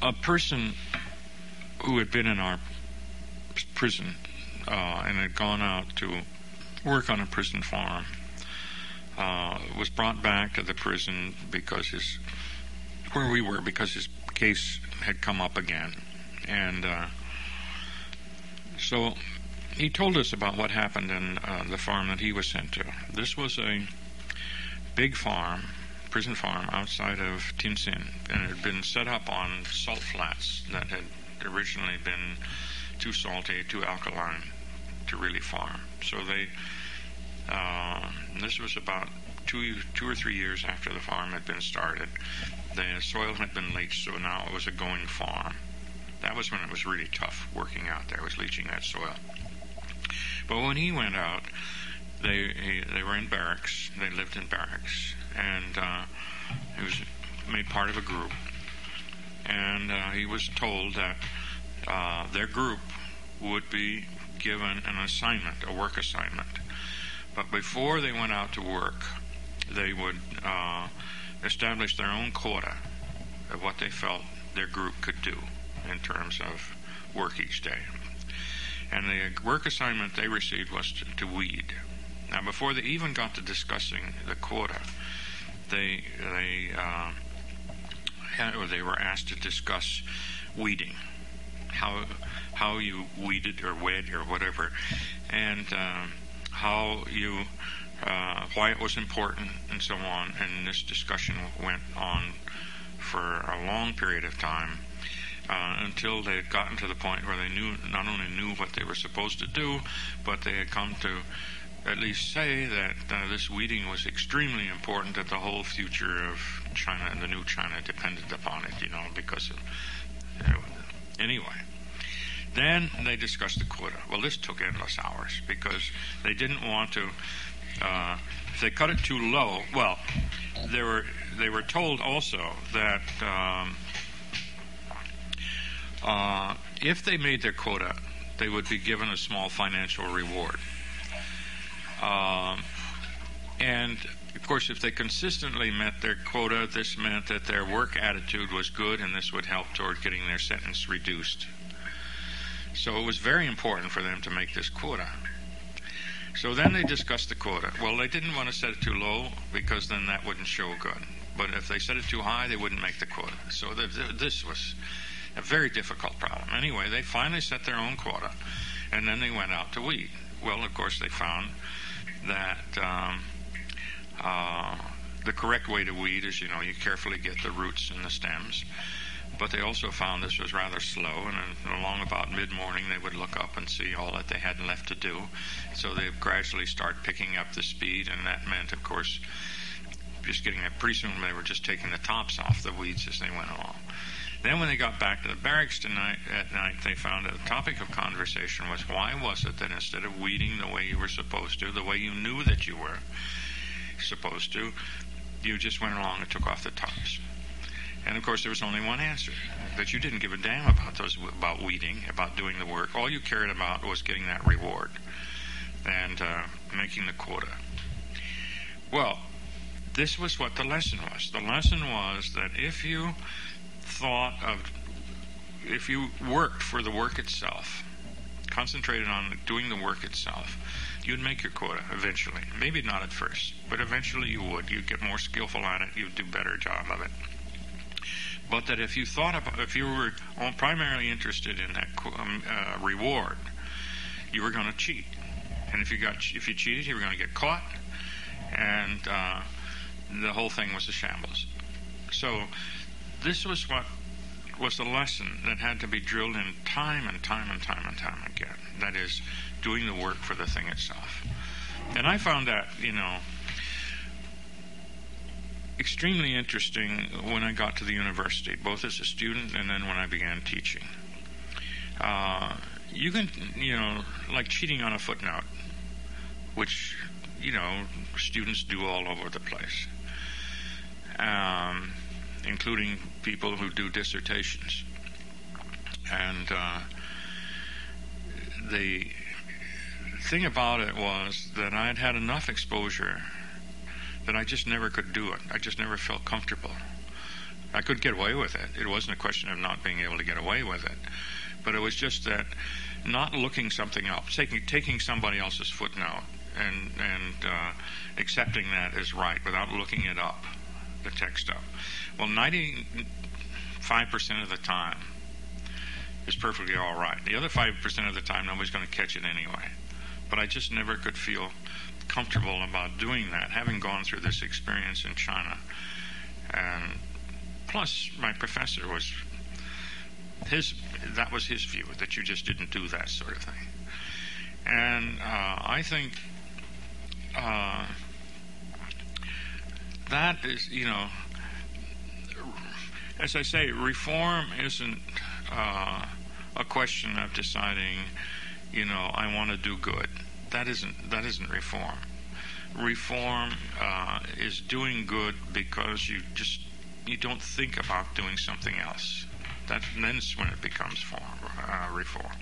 a person who had been in our prison and had gone out to work on a prison farm was brought back to the prison because his case had come up again. And so he told us about what happened in the farm that he was sent to. This was a big farm, prison farm, outside of Tinsin, and it had been set up on salt flats that had originally been too salty, too alkaline to really farm. So this was about two or 3 years after the farm had been started. The soil had been leached, so now it was a going farm. That was when it was really tough working out there, was leaching that soil. But when he went out, they were in barracks. They lived in barracks, and he was made part of a group. And he was told that their group would be given an assignment, a work assignment. But before they went out to work, they would establish their own quota of what they felt their group could do in terms of work each day. And the work assignment they received was to weed. Now, before they even got to discussing the quota, they were asked to discuss weeding, how you weeded or wed or whatever, and how you why it was important and so on. And this discussion went on for a long period of time until they had gotten to the point where they not only knew what they were supposed to do, but they had come to at least say that this weeding was extremely important, that the whole future of China and the new China depended upon it, because of, anyway. Then they discussed the quota. Well, this took endless hours because they didn't want to, if they cut it too low, well, they were told also that if they made their quota, they would be given a small financial reward. And, of course, if they consistently met their quota, this meant that their work attitude was good, and this would help toward getting their sentence reduced. So it was very important for them to make this quota. So then they discussed the quota. Well, they didn't want to set it too low because then that wouldn't show good. But if they set it too high, they wouldn't make the quota. So this was a very difficult problem. Anyway, they finally set their own quota, and then they went out to weed. Well, of course, they found that the correct way to weed is, you carefully get the roots and the stems. But they also found this was rather slow, and along about mid-morning they would look up and see all that they had left to do. So they would gradually start picking up the speed, and that meant, of course, just getting it. Pretty soon they were just taking the tops off the weeds as they went along. Then when they got back to the barracks at night, they found that the topic of conversation was, why was it that instead of weeding the way you were supposed to, the way you knew that you were supposed to, you just went along and took off the tops? And of course there was only one answer, that you didn't give a damn about weeding, about doing the work. All you cared about was getting that reward and making the quota. Well, this was what the lesson was. The lesson was that if you worked for the work itself, concentrated on doing the work itself, you'd make your quota eventually. Maybe not at first, but eventually you would. You'd get more skillful at it. You'd do a better job of it. But that if you were primarily interested in that reward, you were going to cheat. And if you cheated, you were going to get caught, and the whole thing was a shambles. So this was what was the lesson that had to be drilled in time and time and time and time again. That is, doing the work for the thing itself. And I found that, extremely interesting when I got to the university, both as a student and then when I began teaching. You can, like cheating on a footnote, which, students do all over the place, including people who do dissertations. And the thing about it was that I had had enough exposure that I just never could do it. I just never felt comfortable I could get away with it. It wasn't a question of not being able to get away with it, but it was just that not looking something up, taking somebody else's footnote and accepting that as right without looking it up, the text up. Well, 95% of the time is perfectly all right. The other 5% of the time, nobody's going to catch it anyway. But I just never could feel comfortable about doing that, having gone through this experience in China. And plus, my professor that was his view, that you just didn't do that sort of thing. And I think that is, as I say, reform isn't a question of deciding, I want to do good. That isn't reform. Reform is doing good because you don't think about doing something else. Then it's when it becomes reform.